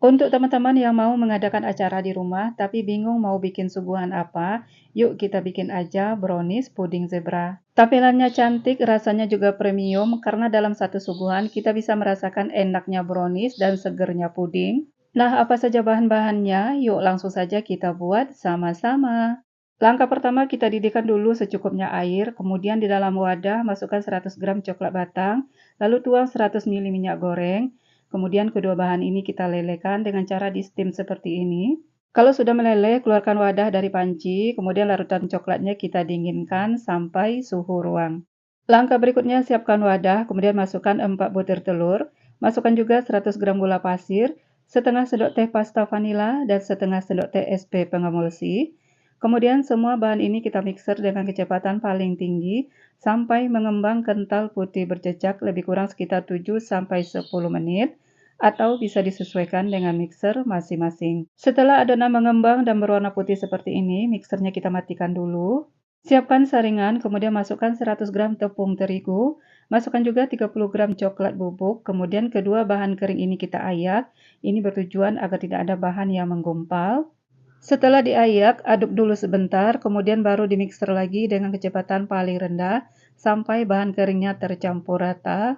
Untuk teman-teman yang mau mengadakan acara di rumah tapi bingung mau bikin suguhan apa, yuk kita bikin aja brownies puding zebra. Tampilannya cantik, rasanya juga premium karena dalam satu suguhan kita bisa merasakan enaknya brownies dan segernya puding. Nah, apa saja bahan-bahannya? Yuk langsung saja kita buat sama-sama. Langkah pertama, kita didihkan dulu secukupnya air, kemudian di dalam wadah masukkan 100 gram coklat batang, lalu tuang 100 ml minyak goreng. Kemudian kedua bahan ini kita lelehkan dengan cara di steam seperti ini. Kalau sudah meleleh, keluarkan wadah dari panci, kemudian larutan coklatnya kita dinginkan sampai suhu ruang. Langkah berikutnya, siapkan wadah, kemudian masukkan 4 butir telur, masukkan juga 100 gram gula pasir, setengah sendok teh pasta vanila, dan setengah sendok teh SP pengemulsi. Kemudian semua bahan ini kita mixer dengan kecepatan paling tinggi sampai mengembang kental putih berjejak lebih kurang sekitar 7-10 menit atau bisa disesuaikan dengan mixer masing-masing. Setelah adonan mengembang dan berwarna putih seperti ini, mixernya kita matikan dulu. Siapkan saringan, kemudian masukkan 100 gram tepung terigu, masukkan juga 30 gram coklat bubuk, kemudian kedua bahan kering ini kita ayak. Ini bertujuan agar tidak ada bahan yang menggumpal. Setelah diayak, aduk dulu sebentar, kemudian baru dimixer lagi dengan kecepatan paling rendah sampai bahan keringnya tercampur rata.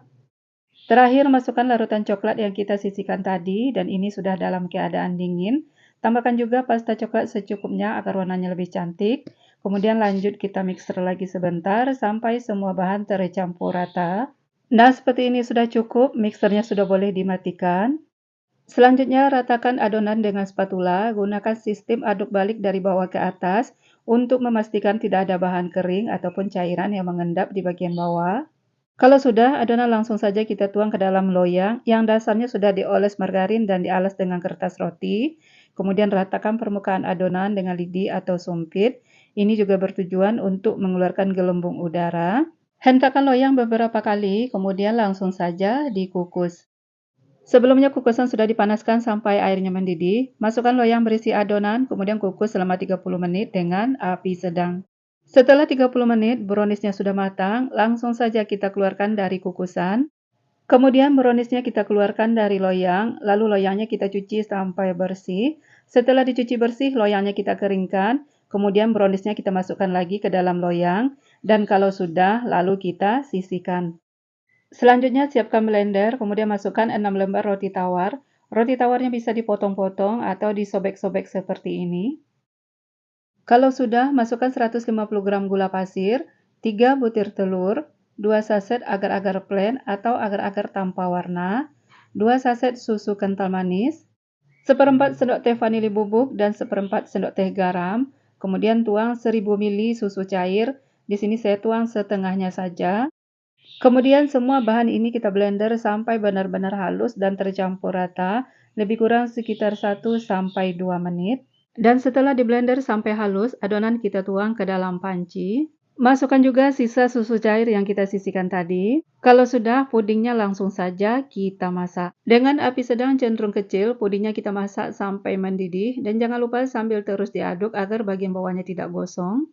Terakhir, masukkan larutan coklat yang kita sisihkan tadi, dan ini sudah dalam keadaan dingin. Tambahkan juga pasta coklat secukupnya agar warnanya lebih cantik. Kemudian lanjut kita mixer lagi sebentar sampai semua bahan tercampur rata. Nah, seperti ini sudah cukup, mixernya sudah boleh dimatikan. Selanjutnya, ratakan adonan dengan spatula, gunakan sistem aduk balik dari bawah ke atas untuk memastikan tidak ada bahan kering ataupun cairan yang mengendap di bagian bawah. Kalau sudah, adonan langsung saja kita tuang ke dalam loyang yang dasarnya sudah dioles margarin dan dialas dengan kertas roti. Kemudian ratakan permukaan adonan dengan lidi atau sumpit. Ini juga bertujuan untuk mengeluarkan gelembung udara. Hentakan loyang beberapa kali, kemudian langsung saja dikukus. Sebelumnya kukusan sudah dipanaskan sampai airnya mendidih. Masukkan loyang berisi adonan, kemudian kukus selama 30 menit dengan api sedang. Setelah 30 menit, browniesnya sudah matang, langsung saja kita keluarkan dari kukusan. Kemudian browniesnya kita keluarkan dari loyang, lalu loyangnya kita cuci sampai bersih. Setelah dicuci bersih, loyangnya kita keringkan, kemudian browniesnya kita masukkan lagi ke dalam loyang, dan kalau sudah, lalu kita sisihkan. Selanjutnya siapkan blender, kemudian masukkan 6 lembar roti tawar. Roti tawarnya bisa dipotong-potong atau disobek-sobek seperti ini. Kalau sudah, masukkan 150 gram gula pasir, 3 butir telur, 2 saset agar-agar plain atau agar-agar tanpa warna, 2 saset susu kental manis, seperempat sendok teh vanili bubuk dan seperempat sendok teh garam. Kemudian tuang 1000 ml susu cair. Di sini saya tuang setengahnya saja. Kemudian semua bahan ini kita blender sampai benar-benar halus dan tercampur rata, lebih kurang sekitar 1-2 menit. Dan setelah di blender sampai halus, adonan kita tuang ke dalam panci. Masukkan juga sisa susu cair yang kita sisihkan tadi. Kalau sudah, pudingnya langsung saja kita masak. Dengan api sedang cenderung kecil, pudingnya kita masak sampai mendidih. Dan jangan lupa sambil terus diaduk agar bagian bawahnya tidak gosong.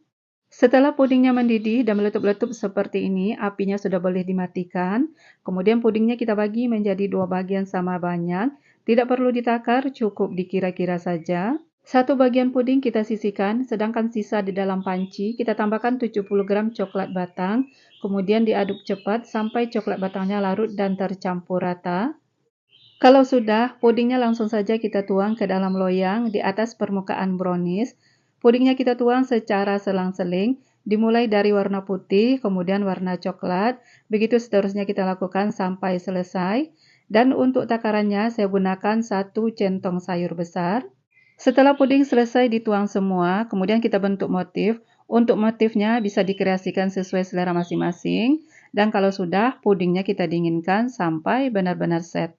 Setelah pudingnya mendidih dan meletup-letup seperti ini, apinya sudah boleh dimatikan. Kemudian pudingnya kita bagi menjadi 2 bagian sama banyak. Tidak perlu ditakar, cukup dikira-kira saja. Satu bagian puding kita sisihkan, sedangkan sisa di dalam panci kita tambahkan 70 gram coklat batang. Kemudian diaduk cepat sampai coklat batangnya larut dan tercampur rata. Kalau sudah, pudingnya langsung saja kita tuang ke dalam loyang di atas permukaan brownies. Pudingnya kita tuang secara selang-seling, dimulai dari warna putih, kemudian warna coklat. Begitu seterusnya kita lakukan sampai selesai. Dan untuk takarannya, saya gunakan 1 centong sayur besar. Setelah puding selesai dituang semua, kemudian kita bentuk motif. Untuk motifnya bisa dikreasikan sesuai selera masing-masing. Dan kalau sudah, pudingnya kita dinginkan sampai benar-benar set.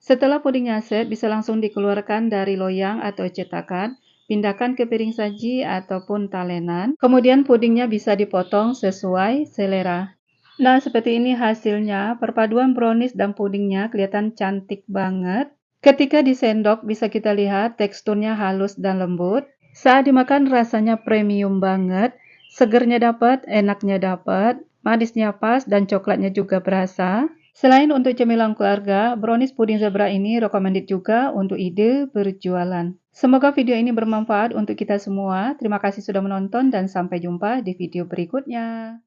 Setelah pudingnya set, bisa langsung dikeluarkan dari loyang atau cetakan, pindahkan ke piring saji ataupun talenan. Kemudian pudingnya bisa dipotong sesuai selera. Nah, seperti ini hasilnya. Perpaduan brownies dan pudingnya kelihatan cantik banget. Ketika disendok, bisa kita lihat teksturnya halus dan lembut. Saat dimakan rasanya premium banget. Segernya dapat, enaknya dapat, manisnya pas, dan coklatnya juga berasa. Selain untuk cemilan keluarga, brownies puding zebra ini recommended juga untuk ide berjualan. Semoga video ini bermanfaat untuk kita semua. Terima kasih sudah menonton dan sampai jumpa di video berikutnya.